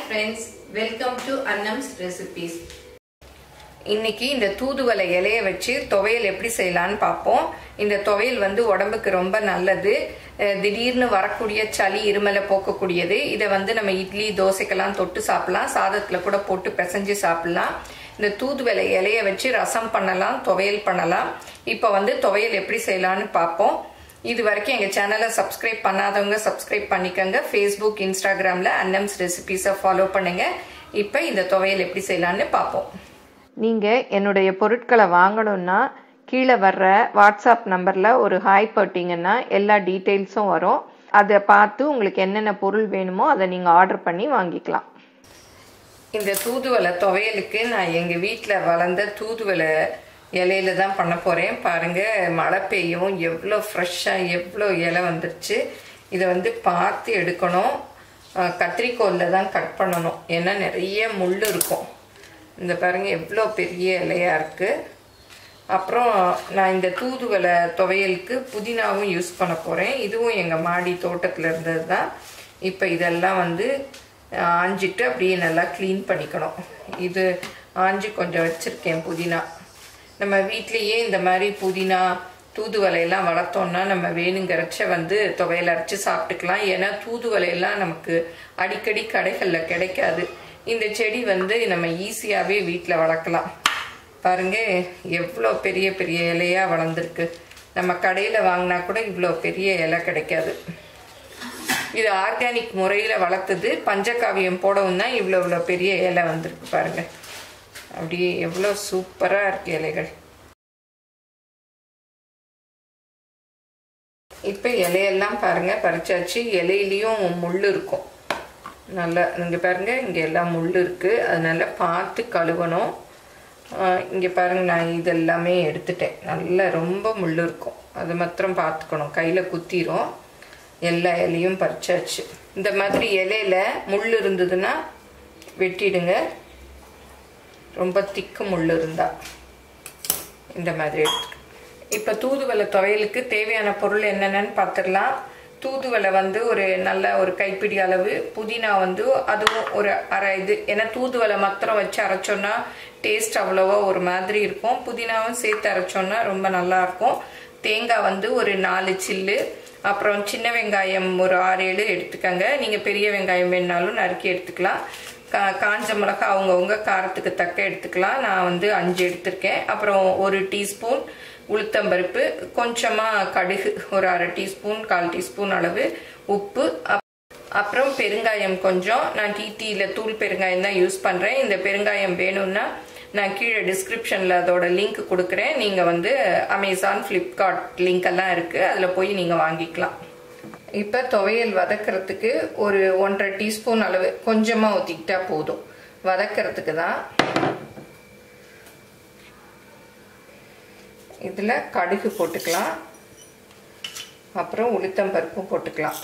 friends, welcome to Annams recipes. இன்னைக்கு இந்த தூதுவளை இலையை வச்சு துவையல் எப்படி செய்யலாம்னு பாப்போம். இந்த துவையல் வந்து உடம்புக்கு ரொம்ப நல்லது. திடீர்னு வரக்கூடிய சளி இருமலை போக்கக்கூடியது. இதை வந்து நம்ம இட்லி தோசைக்கெல்லாம் தொட்டு சாப்பிடலாம், சாதத்துல கூட போட்டு பிசைஞ்சு சாப்பிடலாம். இந்த தூதுவளை இலையை வச்சு ரசம் பண்ணலாம், துவையல் பண்ணலாம். இப்போ வந்து துவையல் எப்படி செய்யலாம்னு பாப்போம். இது வரைக்கும் எங்க சேனலை சப்ஸ்கிரைப் பண்ணாதவங்க சப்ஸ்கிரைப் பண்ணிக்கங்க. ஃபேஸ்புக் இன்ஸ்டாகிராம்ல அன்னம்ஸ் ரெசிபீஸை ஃபாலோ பண்ணுங்க. இப்போ இந்த துவையல் எப்படி செய்யலாம்னு பார்ப்போம். நீங்கள் என்னுடைய பொருட்களை வாங்கணும்னா கீழே வர்ற வாட்ஸ்அப் நம்பரில் ஒரு ஹாய் போட்டிங்கன்னா எல்லா டீட்டெயில்ஸும் வரும். அதை பார்த்து உங்களுக்கு என்னென்ன பொருள் வேணுமோ அதை நீங்கள் ஆர்டர் பண்ணி வாங்கிக்கலாம். இந்த தூதுவளை துவையலுக்கு நான் எங்கள் வீட்டில் வளர்ந்த தூதுவளை இலையில தான் பண்ண போகிறேன். பாருங்கள், மழை பெய்யும், எவ்வளோ ஃப்ரெஷ்ஷாக எவ்வளோ இலை வந்துருச்சு. இதை வந்து பார்த்து எடுக்கணும். கத்திரிக்கோலில் தான் கட் பண்ணணும், ஏன்னா நிறைய முள் இருக்கும். இந்த பாருங்கள் எவ்வளோ பெரிய இலையாக இருக்குது. அப்புறம் நான் இந்த தூதுவளை துவையலுக்கு புதினாவும் யூஸ் பண்ண போகிறேன். இதுவும் எங்கள் மாடி தோட்டத்தில் இருந்தது தான். இப்போ இதெல்லாம் வந்து ஆஞ்சிட்டு அப்படியே நல்லா க்ளீன் பண்ணிக்கணும். இது ஆஞ்சி கொஞ்சம் வச்சுருக்கேன் புதினா. நம்ம வீட்லேயே இந்த மாதிரி புதினா தூதுவளையெல்லாம் வளர்த்தோம்னா நம்ம வேணுங்கிறச்ச வந்து துவையல் அரைச்சி சாப்பிட்டுக்கலாம். ஏன்னா தூதுவளையெல்லாம் நமக்கு அடிக்கடி கடைகளில் கிடைக்காது. இந்த செடி வந்து நம்ம ஈஸியாகவே வீட்டில் வளர்க்கலாம். பாருங்க எவ்வளோ பெரிய பெரிய இலையாக வளர்ந்துருக்கு. நம்ம கடையில் வாங்கினா கூட இவ்வளோ பெரிய இலை கிடைக்காது. இது ஆர்கானிக் முறையில் வளர்த்தது. பஞ்சகாவியம் போடவும் தான் இவ்வளோ பெரிய இலை வந்திருக்கு. பாருங்கள், அப்படியே எவ்வளோ சூப்பராக இருக்கு இலைகள். இப்போ இலையெல்லாம் பாருங்கள் பறிச்சாச்சு. இலையிலையும் முள் இருக்கும். நல்லா இங்கே பாருங்கள், இங்கே எல்லாம் முள் இருக்குது. அதனால பார்த்து கழுவணும். இங்கே பாருங்கள், நான் இதெல்லாமே எடுத்துட்டேன். நல்லா ரொம்ப முள் இருக்கும், அது மாத்திரம் பார்த்துக்கணும், கையில் குத்திரும். எல்லா இலையும் பறிச்சாச்சு. இந்த மாதிரி இலையில முள் இருந்ததுன்னா வெட்டிடுங்க. ரொம்ப திக்கு முள் இருந்தால் இந்த மாதிரி எடுத்துக்க. இப்போ தூதுவளை துவையலுக்கு தேவையான பொருள் என்னென்னு பார்த்துடலாம். தூதுவளை வந்து ஒரு கைப்பிடி அளவு, புதினா வந்து அதுவும் ஒரு அரை இது. ஏன்னா தூதுவளை மாத்திரம் வச்சு அரைச்சோன்னா டேஸ்ட் அவ்வளோவா ஒரு மாதிரி இருக்கும். புதினாவும் சேர்த்து அரைச்சோன்னா ரொம்ப நல்லா இருக்கும். தேங்காய் வந்து ஒரு 4 சில்லு. அப்புறம் சின்ன வெங்காயம் ஒரு 6-7 எடுத்துக்கங்க. நீங்கள் பெரிய வெங்காயம் வேணுனாலும் நறுக்கி எடுத்துக்கலாம். காஞ்ச மிளகா அவங்கவுங்க காரத்துக்கு தக்க எடுத்துக்கலாம். நான் வந்து 5 எடுத்திருக்கேன். அப்புறம் 1 டீஸ்பூன் உளுத்தம்பருப்பு, கொஞ்சமாக கடுகு, ஒரு அரை டீஸ்பூன் 1/4 டீஸ்பூன் அளவு உப்பு, அப்புறம் பெருங்காயம் கொஞ்சம். நான் டீயில் தூள் பெருங்காயம் தான் யூஸ் பண்ணுறேன். இந்த பெருங்காயம் வேணும்னா நான் கீழே டிஸ்கிரிப்ஷனில் அதோட லிங்க் கொடுக்குறேன். நீங்கள் வந்து அமேசான், ஃப்ளிப்கார்ட் லிங்க் எல்லாம் இருக்குது, அதில் போய் நீங்கள் வாங்கிக்கலாம். இப்போ துவையல் வதக்கிறதுக்கு ஒரு 1/2 டீஸ்பூன் அளவு கொஞ்சமாக ஊற்றிக்கிட்டா போதும். வதக்கிறதுக்கு தான். இதில் கடுகு போட்டுக்கலாம், அப்புறம் உளுத்தம்பருப்பும் போட்டுக்கலாம்.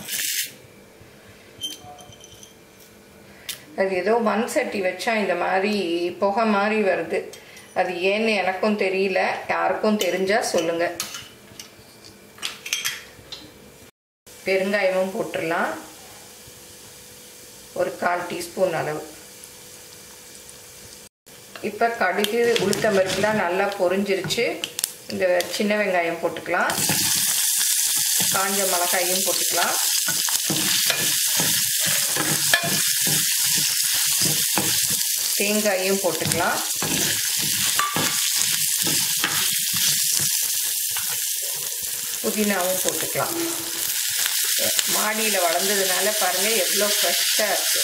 அது ஏதோ மண் சட்டி வச்சா இந்த மாதிரி புகை மாதிரி வருது. அது ஏன்னு எனக்கும் தெரியல, யாருக்கும் தெரிஞ்சால் சொல்லுங்கள். பெருங்காயமும் போட்டுடலாம், ஒரு 1/4 டீஸ்பூன் அளவு. இப்போ கடுகு உளுத்தம்பருப்புலாம் நல்லா பொரிஞ்சிருச்சு. இந்த சின்ன வெங்காயம் போட்டுக்கலாம், காஞ்ச மிளகாயும் போட்டுக்கலாம், தேங்காயும் போட்டுக்கலாம், புதினாவும் போட்டுக்கலாம். மாடியில் வளர்ந்ததுனால பாருங்க எவ்வளோ ஃப்ரெஷ்ஷாக இருக்கு.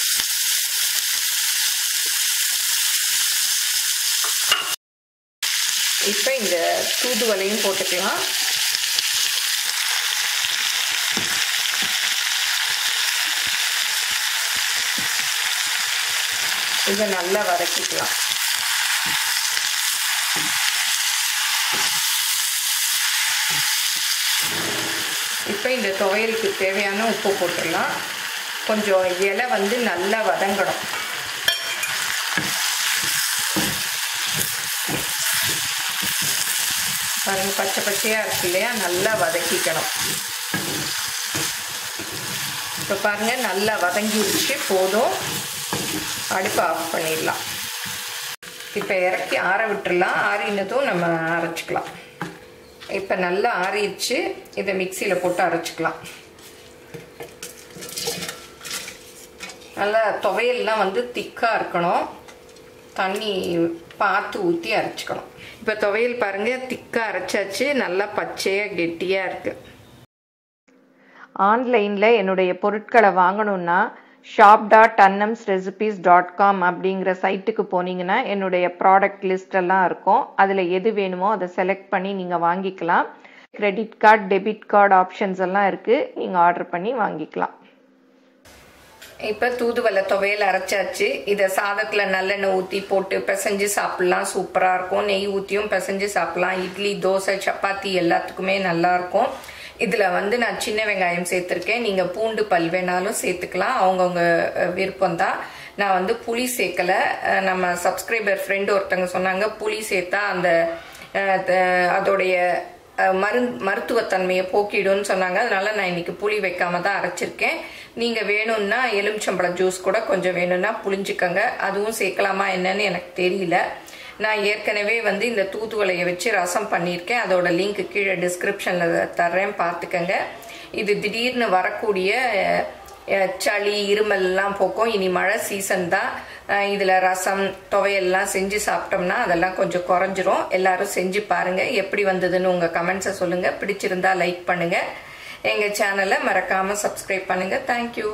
இப்போ இந்த தூதுவளையும் போட்டுக்கலாம். இதை நல்லா வதக்கிக்கலாம். இப்போ இந்த துவையலுக்கு தேவையான உப்பு போட்டுடலாம். கொஞ்சம் இலை வந்து நல்லா வதங்கணும். பாருங்கள் பச்சை பச்சையாக இருக்கு இல்லையா, நல்லா வதக்கிக்கணும். இப்போ பாருங்கள் நல்லா வதங்கிடுச்சு, போதும். அடுப்பை ஆஃப் பண்ணிடலாம். இப்போ இறக்கி ஆற விட்டுடலாம். ஆறினதும் நம்ம அரைச்சிக்கலாம். இப்போ நல்லா ஆறிடுச்சு. இதை மிக்சியில் போட்டு அரைச்சிக்கலாம். நல்லா துவையல்லாம் வந்து திக்காக இருக்கணும். தண்ணி பார்த்து ஊற்றி அரைச்சிக்கணும். இப்போ துவையல் பாருங்கள், திக்காக அரைச்சாச்சு. நல்லா பச்சையாக கெட்டியாக இருக்குது. ஆன்லைனில் என்னுடைய பொருட்களை வாங்கணுன்னா shop.annamsrecipes.com அப்படிங்கிற சைட்டுக்கு போனீங்கன்னா என்னுடைய ப்ராடக்ட் லிஸ்ட் எல்லாம் இருக்கும். அதில் எது வேணுமோ அதை செலக்ட் பண்ணி நீங்கள் வாங்கிக்கலாம். Credit card, debit card options எல்லாம் இருக்குது. நீங்கள் ஆர்டர் பண்ணி வாங்கிக்கலாம். இப்போ தூதுவளை துவையல் அரைச்சாச்சு. இதை சாதத்தில் நல்லெண்ணெய் ஊற்றி போட்டு பிசைஞ்சு சாப்பிட்லாம். சூப்பராக இருக்கும். நெய் ஊற்றியும் பிசைஞ்சு சாப்பிட்லாம். இட்லி, தோசை, சப்பாத்தி எல்லாத்துக்குமே நல்லாயிருக்கும். இதில் வந்து நான் சின்ன வெங்காயம் சேர்த்துருக்கேன். நீங்கள் பூண்டு பல் வேணாலும் சேர்த்துக்கலாம். அவங்கவுங்க விருப்பம்தான். நான் வந்து புளி சேர்க்கலை. நம்ம சப்ஸ்கிரைபர் ஃப்ரெண்டு ஒருத்தவங்க சொன்னாங்க புளி சேர்த்தா அந்த அதோடைய மருத்துவத்தன்மையை போக்கிடும்னு சொன்னாங்க. அதனால நான் இன்னைக்கு புளி வைக்காம தான் அரைச்சிருக்கேன். நீங்கள் வேணும்னா எலுமிச்சம்பழம் ஜூஸ் கூட கொஞ்சம் வேணும்னா புளிஞ்சுக்கங்க. அதுவும் சேர்க்கலாமா என்னன்னு எனக்கு தெரியல. நான் ஏற்கனவே வந்து இந்த தூதுவளையை வச்சு ரசம் பண்ணியிருக்கேன். அதோட லிங்க் கீழே டிஸ்கிரிப்ஷனில் தர்றேன், பார்த்துக்கங்க. இது திடீர்னு வரக்கூடிய சளி, இருமல்லாம் போக்கும். இனி மழை சீசன் தான். இதில் ரசம், துவையெல்லாம் செஞ்சு சாப்பிட்டோம்னா அதெல்லாம் கொஞ்சம் குறைஞ்சிரும். எல்லாரும் செஞ்சு பாருங்கள். எப்படி வந்ததுன்னு உங்கள் கமெண்ட்ஸை சொல்லுங்கள். பிடிச்சிருந்தா லைக் பண்ணுங்கள். எங்கள் சேனலை மறக்காமல் சப்ஸ்கிரைப் பண்ணுங்கள். தேங்க்யூ.